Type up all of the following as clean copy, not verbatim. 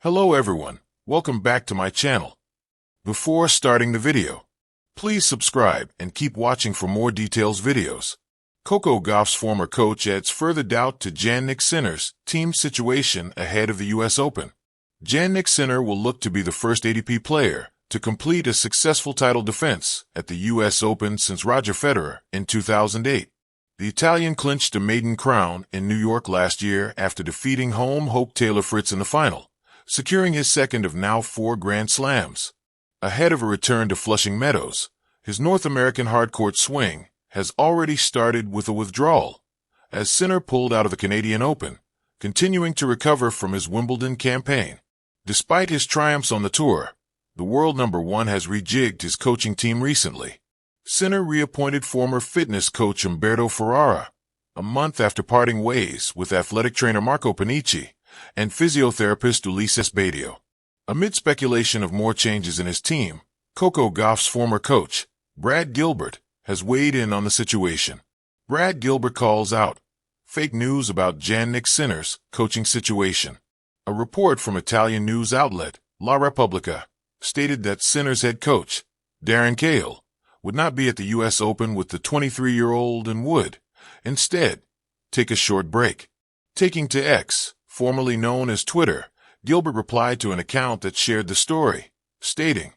Hello everyone, welcome back to my channel. Before starting the video, please subscribe and keep watching for more details videos. Coco Gauff's former coach adds further doubt to Jannik Sinner's team situation ahead of the US Open. Jannik Sinner will look to be the first ATP player to complete a successful title defense at the US Open since Roger Federer in 2008. The Italian clinched a maiden crown in New York last year after defeating home hope Taylor Fritz in the final, securing his second of now 4 Grand Slams. Ahead of a return to Flushing Meadows, his North American hardcourt swing has already started with a withdrawal, as Sinner pulled out of the Canadian Open, continuing to recover from his Wimbledon campaign. Despite his triumphs on the tour, the world #1 has rejigged his coaching team recently. Sinner reappointed former fitness coach Umberto Ferrara, a month after parting ways with athletic trainer Marco Panicci and physiotherapist Ulises Badio. Amid speculation of more changes in his team, Coco Gauff's former coach, Brad Gilbert, has weighed in on the situation. Brad Gilbert calls out fake news about Jannik Sinner's coaching situation. A report from Italian news outlet La Repubblica stated that Sinner's head coach, Darren Cahill, would not be at the US Open with the 23-year-old and would, instead, take a short break. Taking to X, formerly known as Twitter, Gilbert replied to an account that shared the story, stating,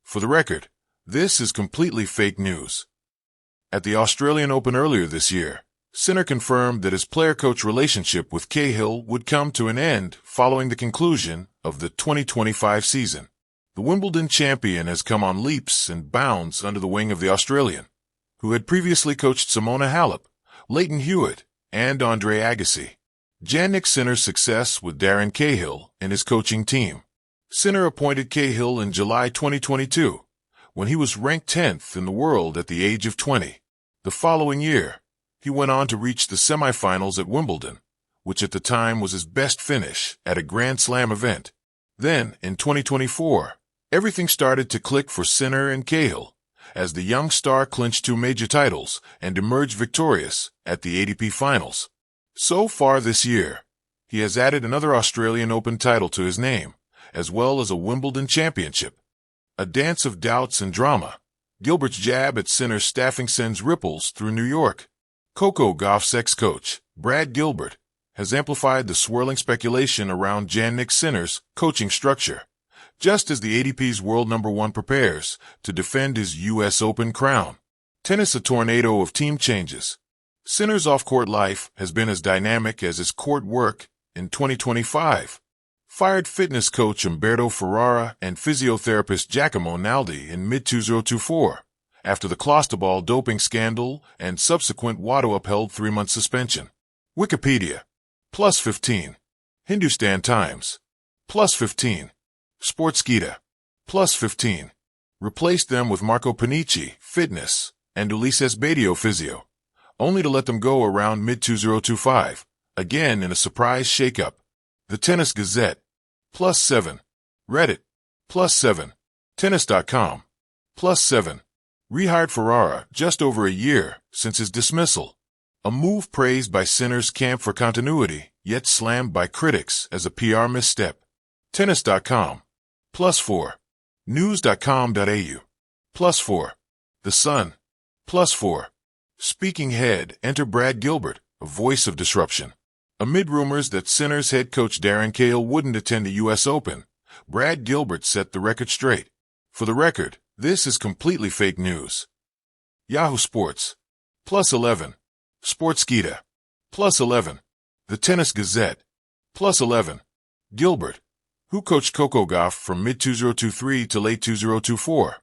"For the record, this is completely fake news." At the Australian Open earlier this year, Sinner confirmed that his player-coach relationship with Cahill would come to an end following the conclusion of the 2025 season. The Wimbledon champion has come on leaps and bounds under the wing of the Australian, who had previously coached Simona Halep, Leighton Hewitt, and Andre Agassi. Jannik Sinner's success with Darren Cahill and his coaching team. Sinner appointed Cahill in July 2022, when he was ranked 10th in the world at the age of 20. The following year, he went on to reach the semifinals at Wimbledon, which at the time was his best finish at a Grand Slam event. Then, in 2024, everything started to click for Sinner and Cahill, as the young star clinched 2 major titles and emerged victorious at the ATP Finals. So far this year, he has added another Australian Open title to his name, as well as a Wimbledon championship. A dance of doubts and drama, Gilbert's jab at Sinner's staffing sends ripples through New York. Coco Gauff's ex-coach, Brad Gilbert, has amplified the swirling speculation around Jannik Sinner's coaching structure, just as the ATP's world #1 prepares to defend his US Open crown. Tennis: a tornado of team changes. Sinner's off-court life has been as dynamic as his court work in 2025. Fired fitness coach Umberto Ferrara and physiotherapist Giacomo Naldi in mid-2024, after the Clostebol doping scandal and subsequent WADA upheld 3-month suspension. Wikipedia, +15. Hindustan Times, +15. Sportskeeda, +15. Replaced them with Marco Panicci, fitness, and Ulises Badio, physio, only to let them go around mid-2025, again in a surprise shakeup. The Tennis Gazette, +7. Reddit, +7. Tennis.com, +7. Rehired Ferrara just over a year since his dismissal. A move praised by Sinner's camp for continuity, yet slammed by critics as a PR misstep. Tennis.com, +4. News.com.au, +4. The Sun, +4. Speaking head, enter Brad Gilbert, a voice of disruption. Amid rumors that Sinner's head coach Darren Cahill wouldn't attend the US Open, Brad Gilbert set the record straight. For the record, this is completely fake news. Yahoo Sports, +11. Sportskeeda, +11. The Tennis Gazette, +11. Gilbert, who coached Coco Gauff from mid-2023 to late 2024,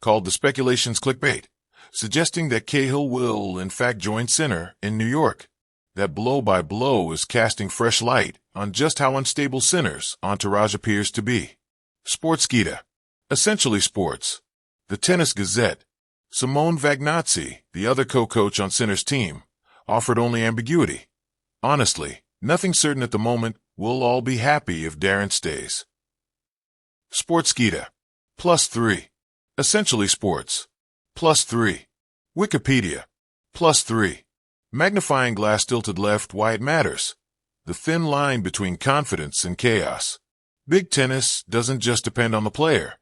called the speculations clickbait, suggesting that Cahill will, in fact, join Sinner in New York. That blow-by-blow is casting fresh light on just how unstable Sinner's entourage appears to be. Sportskeeda, essentially sports. The Tennis Gazette. Simone Vagnazzi, the other co-coach on Sinner's team, offered only ambiguity. Honestly, nothing certain at the moment. We'll all be happy if Darren stays. Sportskeeda, +3. Essentially sports, +3. Wikipedia, +3. Magnifying glass tilted left, why it matters. The thin line between confidence and chaos. Big tennis doesn't just depend on the player.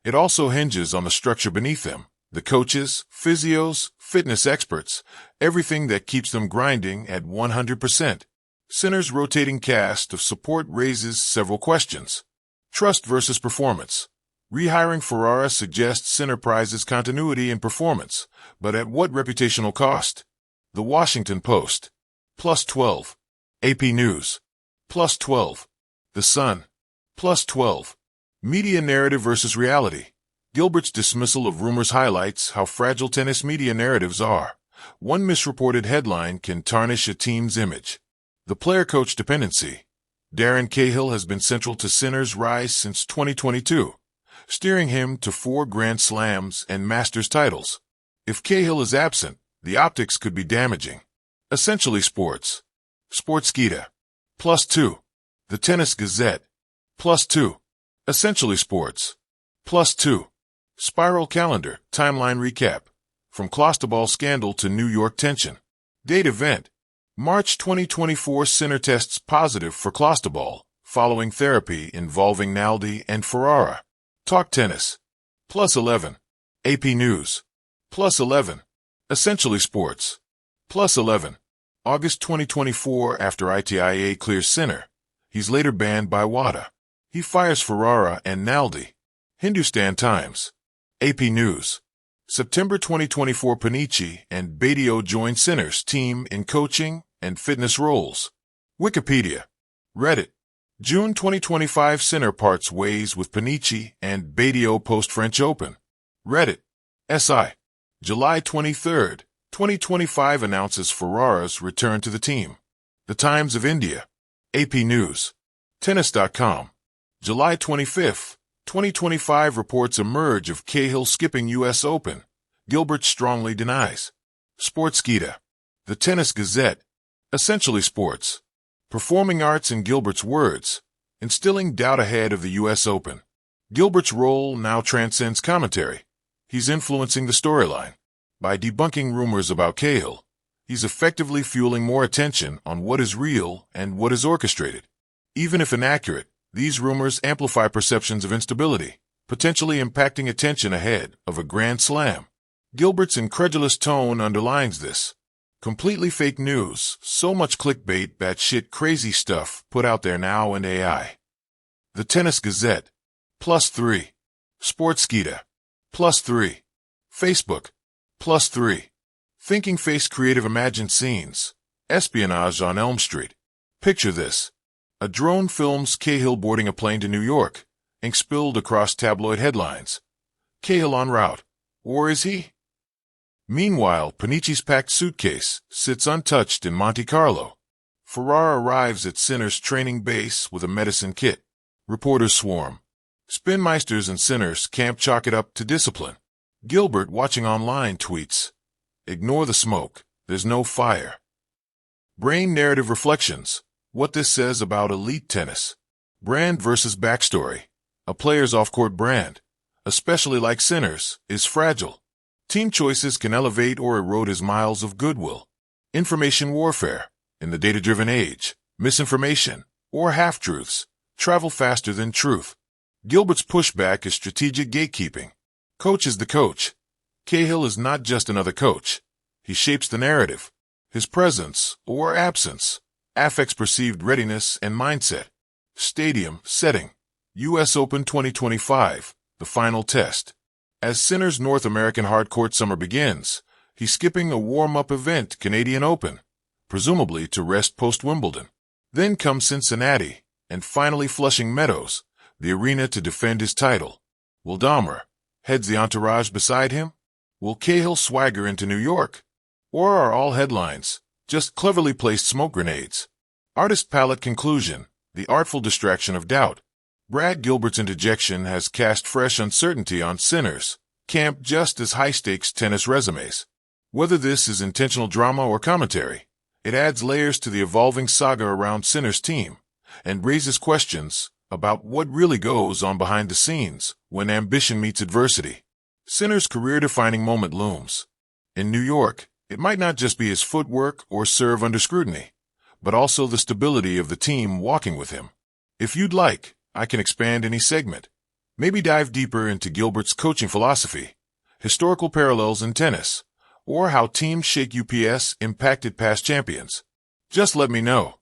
It also hinges on the structure beneath them, the coaches, physios, fitness experts, everything that keeps them grinding at 100%. Sinner's rotating cast of support raises several questions. Trust versus performance. Rehiring Ferrara suggests Sinner prizes continuity and performance, but at what reputational cost? The Washington Post. +12. AP News. +12. The Sun. +12. Media narrative versus reality. Gilbert's dismissal of rumors highlights how fragile tennis media narratives are. One misreported headline can tarnish a team's image. The player-coach dependency. Darren Cahill has been central to Sinner's rise since 2022, steering him to 4 Grand Slams and Masters titles. If Cahill is absent, the optics could be damaging. Essentially Sports. Sportskeeda. +2. The Tennis Gazette. +2. Essentially Sports. +2. Spiral Calendar, Timeline Recap. From Clostebol Scandal to New York Tension. Date Event. March 2024 Sinner tests positive for Clostebol, following therapy involving Naldi and Ferrara. Talk Tennis. +11. AP News. +11. Essentially Sports. +11. August 2024 after ITIA clears Sinner. He's later banned by WADA. He fires Ferrara and Naldi. Hindustan Times. AP News. September 2024 Panici and Badio join Sinner's team in coaching and fitness roles. Wikipedia. Reddit. June 2025 Sinner parts ways with Panici and Badio post-French Open. Reddit. SI. July 23, 2025 announces Ferrara's return to the team. The Times of India. AP News. Tennis.com. July 25, 2025 reports emerge of Cahill skipping U.S. Open. Gilbert strongly denies. Sportskeeda. The Tennis Gazette. Essentially Sports. Performing Arts in Gilbert's words. Instilling doubt ahead of the U.S. Open. Gilbert's role now transcends commentary. He's influencing the storyline. By debunking rumors about Cahill, he's effectively fueling more attention on what is real and what is orchestrated. Even if inaccurate, these rumors amplify perceptions of instability, potentially impacting attention ahead of a Grand Slam. Gilbert's incredulous tone underlines this. Completely fake news, so much clickbait, batshit crazy stuff put out there now and AI. The Tennis Gazette. +3. Sportskeeda. +3. Facebook. +3. Thinking Face Creative Imagined Scenes. Espionage on Elm Street. Picture this. A drone films Cahill boarding a plane to New York. Ink spilled across tabloid headlines. Cahill en route. Or is he? Meanwhile, Panici's packed suitcase sits untouched in Monte Carlo. Ferrara arrives at Sinner's training base with a medicine kit. Reporters swarm. Spinmeisters and Sinners camp chalk it up to discipline. Gilbert, watching online, tweets, "Ignore the smoke. There's no fire." Brain Narrative Reflections. What this says about elite tennis. Brand versus backstory. A player's off-court brand, especially like Sinner's, is fragile. Team choices can elevate or erode his miles of goodwill. Information warfare. In the data-driven age, misinformation, or half-truths, travel faster than truth. Gilbert's pushback is strategic gatekeeping. Coach is the coach. Cahill is not just another coach. He shapes the narrative. His presence, or absence, affects perceived readiness and mindset. Stadium setting. U.S. Open 2025, the final test. As Sinner's North American hardcourt summer begins, he's skipping a warm-up event, Canadian Open, presumably to rest post-Wimbledon. Then comes Cincinnati, and finally Flushing Meadows, the arena to defend his title. Will Dahmer heads the entourage beside him? Will Cahill swagger into New York? Or are all headlines just cleverly placed smoke grenades? Artist palette conclusion, the artful distraction of doubt. Brad Gilbert's interjection has cast fresh uncertainty on Sinner's camp just as high-stakes tennis resumes. Whether this is intentional drama or commentary, it adds layers to the evolving saga around Sinner's team and raises questions about what really goes on behind the scenes when ambition meets adversity. Sinner's career-defining moment looms. In New York, it might not just be his footwork or serve under scrutiny, but also the stability of the team walking with him. If you'd like, I can expand any segment. Maybe dive deeper into Gilbert's coaching philosophy, historical parallels in tennis, or how Team Shake UPS impacted past champions. Just let me know.